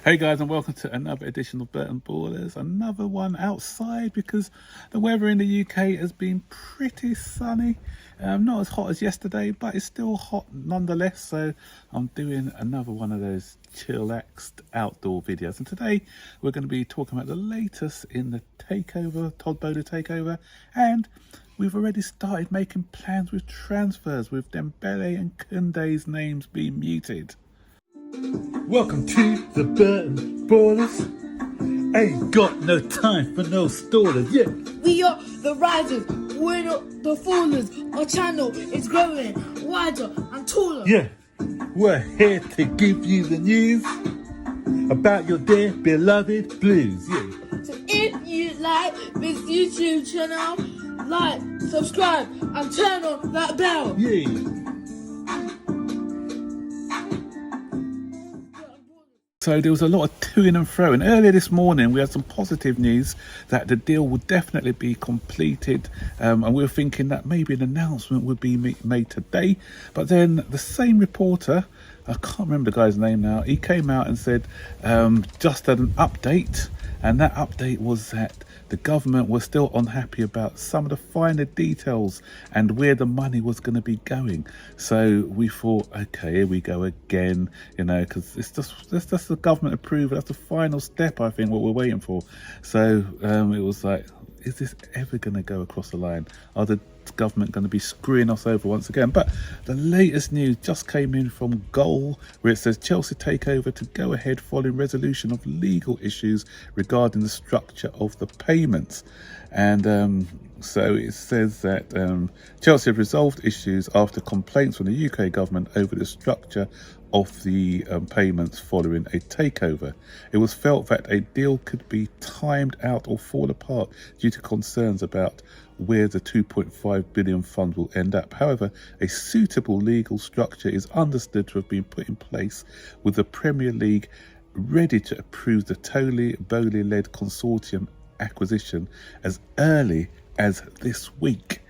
Hey guys, and welcome to another edition of Burton Ballers. Another one outside because the weather in the UK has been pretty sunny. Not as hot as yesterday, but it's still hot nonetheless. So I'm doing another one of those chillaxed outdoor videos. And today we're going to be talking about the latest in the takeover, Todd Bowley takeover. And we've already started making plans with transfers, with Dembele and Kounde's names being muted. Welcome to the Burton Ballers. Ain't got no time for no stallers, yeah. We are the risers, we're not the fallers. Our channel is growing wider and taller. Yeah, we're here to give you the news about your dear beloved Blues, yeah. So if you like this YouTube channel, like, subscribe and turn on that bell. Yeah. So there was a lot of toing and froing. Earlier this morning, we had some positive news that the deal would definitely be completed. And we were thinking that maybe an announcement would be made today. But then the same reporter, I can't remember the guy's name now, he came out and said just had an update. And that update was that the government was still unhappy about some of the finer details and where the money was going to be going. So we thought, okay, here we go again, you know, because it's just the government approval. That's the final step, I think, what we're waiting for. So it was like, is this ever going to go across the line? Are the government going to be screwing us over once again? But the latest news just came in from Goal, where it says Chelsea takeover to go ahead following resolution of legal issues regarding the structure of the payments. And so it says that Chelsea have resolved issues after complaints from the UK government over the structure of the payments following a takeover. It was felt that a deal could be timed out or fall apart due to concerns about where the 2.5 billion fund will end up. However, a suitable legal structure is understood to have been put in place, with the Premier League ready to approve the Bowley-led consortium acquisition as early as this week.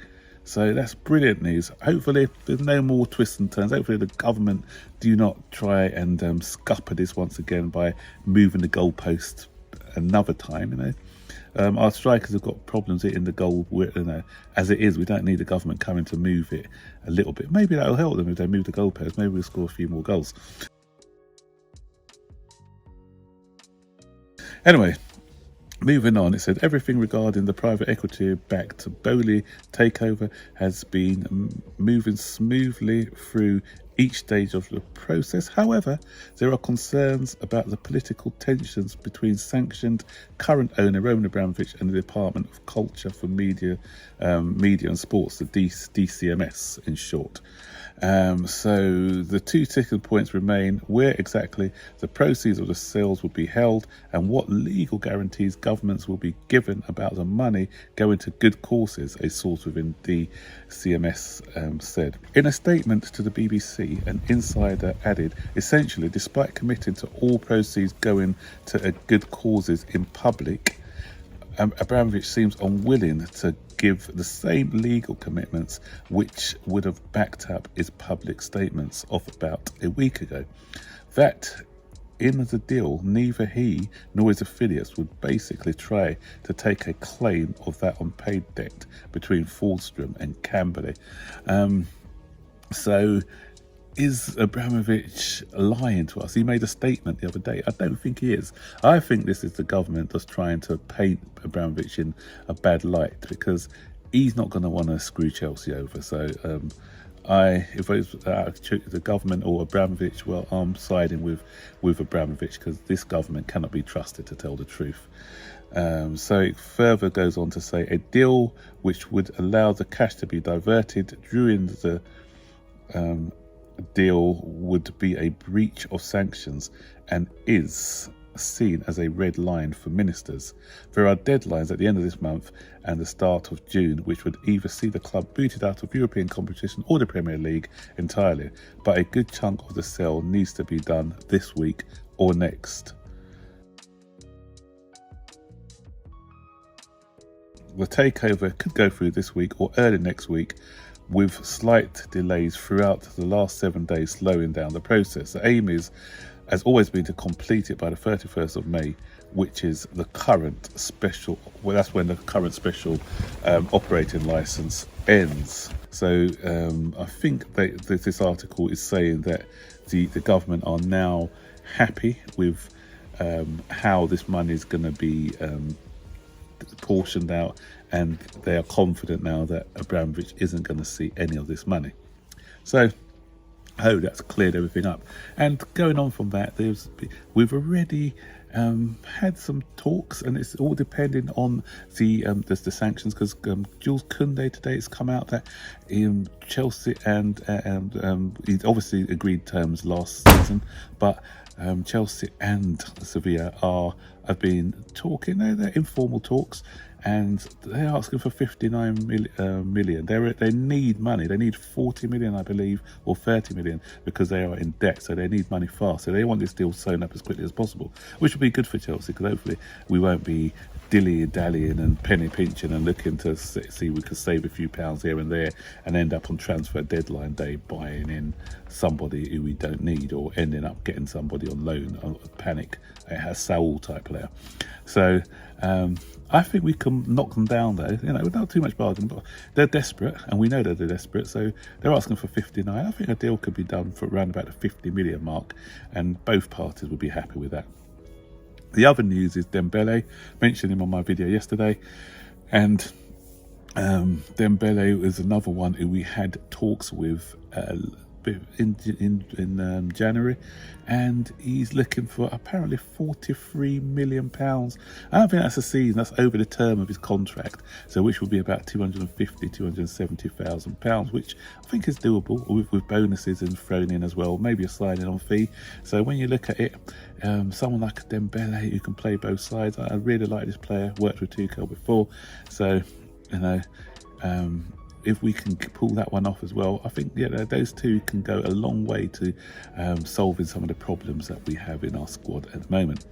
So that's brilliant news. Hopefully there's no more twists and turns. Hopefully the government do not try and scupper this once again by moving the goalpost another time, you know. Our strikers have got problems hitting the goal, you know, as it is. We don't need the government coming to move it a little bit. Maybe that'll help them if they move the goalpost. Maybe we'll score a few more goals. Anyway, moving on, it said everything regarding the private equity-backed Bowley takeover has been moving smoothly through each stage of the process. However, there are concerns about the political tensions between sanctioned current owner Roman Abramovic and the Department of Culture for Media and Sports, the DCMS in short. So the two sticking points remain: where exactly the proceeds of the sales will be held and what legal guarantees governments will be given about the money going to good causes, a source within DCMS said. In a statement to the BBC, an insider added, essentially, despite committing to all proceeds going to good causes in public, Abramovich seems unwilling to give the same legal commitments which would have backed up his public statements of about a week ago. That in the deal, neither he nor his affiliates would basically try to take a claim of that unpaid debt between Fordstrom and Camberley. So is Abramovich lying to us? He made a statement the other day. I don't think he is. I think this is the government just trying to paint Abramovich in a bad light, because he's not going to want to screw Chelsea over. So if it was the government or Abramovich, well, I'm siding with Abramovich, because this government cannot be trusted to tell the truth. So it further goes on to say a deal which would allow the cash to be diverted during the deal would be a breach of sanctions and is seen as a red line for ministers. There are deadlines at the end of this month and the start of June which would either see the club booted out of European competition or the Premier League entirely, but a good chunk of the sale needs to be done this week or next. The takeover could go through this week or early next week, with slight delays throughout the last 7 days slowing down the process. The aim is has always been to complete it by the 31st of May, which is the current special, well, that's when the current special operating license ends. So I think this article is saying that the government are now happy with how this money is going to be portioned out, and they are confident now that Abramovic isn't going to see any of this money. So I hope that's cleared everything up. And going on from that, we've already had some talks, and it's all depending on the sanctions, because Jules Kounde today has come out that Chelsea and he's obviously agreed terms last season, but Chelsea and Sevilla have been talking. They're informal talks, and they're asking for 59 million. They need money. They need 40 million, I believe, or 30 million, because they are in debt. So they need money fast. So they want this deal sewn up as quickly as possible, which will be good for Chelsea, because hopefully we won't be dilly-dallying and penny pinching and looking to see we could save a few pounds here and there and end up on transfer deadline day buying in somebody who we don't need, or ending up getting somebody on loan, panic, a Saul type player. So I think we can knock them down, though, without too much bargain. But they're desperate, and we know that they're desperate, so they're asking for 59. I think a deal could be done for around about the 50 million mark, and both parties would be happy with that. The other news is Dembele. Mentioned him on my video yesterday, and Dembele is another one who we had talks with in January, and he's looking for apparently £43 million. I don't think that's a season, that's over the term of his contract, so which would be about £270,000, which I think is doable with bonuses and thrown in as well, maybe a signing on fee. So when you look at it, someone like Dembele who can play both sides, I really like this player, worked with Tuchel before, so if we can pull that one off as well, I think those two can go a long way to solving some of the problems that we have in our squad at the moment.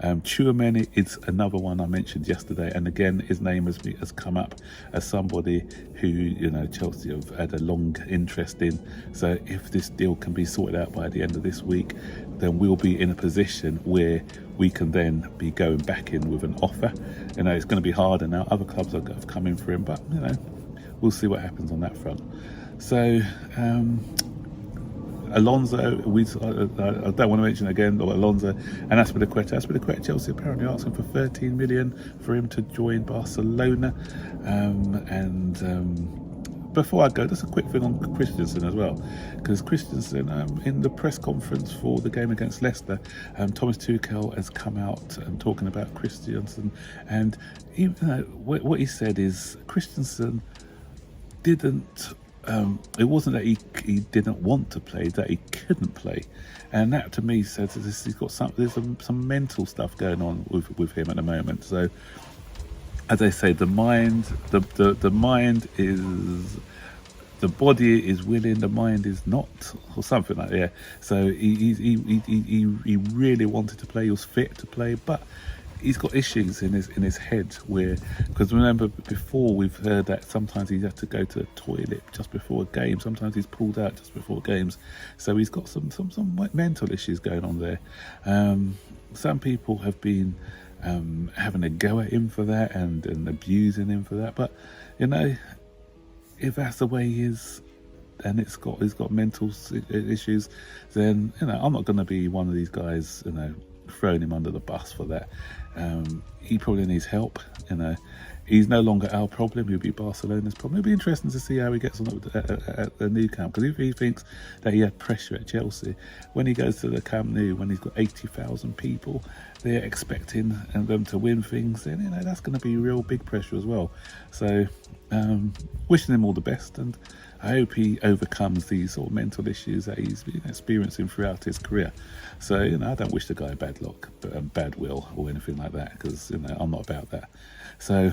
Tchouameni is another one I mentioned yesterday, and again his name has come up as somebody who Chelsea have had a long interest in. So if this deal can be sorted out by the end of this week, then we'll be in a position where we can then be going back in with an offer. It's going to be harder now. Other clubs have come in for him, but we'll see what happens on that front. So Alonso, I don't want to mention again, but Alonso and Azpilicueta, Chelsea apparently asking for 13 million for him to join Barcelona. Before I go, just a quick thing on Christensen as well, because Christensen, in the press conference for the game against Leicester, Thomas Tuchel has come out talking about Christensen, and what he said is Christensen didn't. It wasn't that he didn't want to play, that he couldn't play, and that to me says that he's got there's some mental stuff going on with him at the moment. So, as I say, the mind is, the body is willing, the mind is not, or something like that. Yeah. So he really wanted to play. He was fit to play, but he's got issues in his head, where, because remember before we've heard that sometimes he's had to go to the toilet just before a game, sometimes he's pulled out just before games, so he's got some mental issues going on there. Some people have been having a go at him for that and abusing him for that, but if that's the way he is, and he's got mental issues, then I'm not going to be one of these guys throwing him under the bus for that. He probably needs help. He's no longer our problem. He'll be Barcelona's problem. It'll be interesting to see how he gets on at the Nou Camp, because if he thinks that he had pressure at Chelsea, when he goes to the Camp Nou, when he's got 80,000 people, they're expecting them to win things, then that's going to be real big pressure as well. So wishing him all the best, and I hope he overcomes these sort of mental issues that he's been experiencing throughout his career. So I don't wish the guy bad luck, bad will, or anything like that, because I'm not about that. So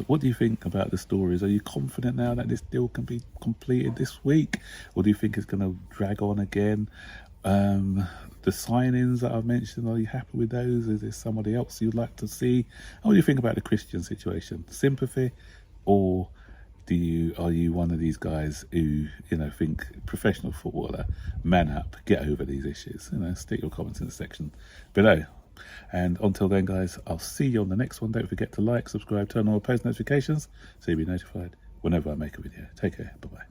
what do you think about the stories? Are you confident now that this deal can be completed this week, or do you think it's going to drag on again? The signings that I've mentioned, are you happy with those? Is there somebody else you'd like to see? What do you think about the Christian situation? Sympathy, or Are you one of these guys who, think professional footballer, man up, get over these issues? Stick your comments in the section below. And until then, guys, I'll see you on the next one. Don't forget to like, subscribe, turn on all post notifications so you'll be notified whenever I make a video. Take care. Bye-bye.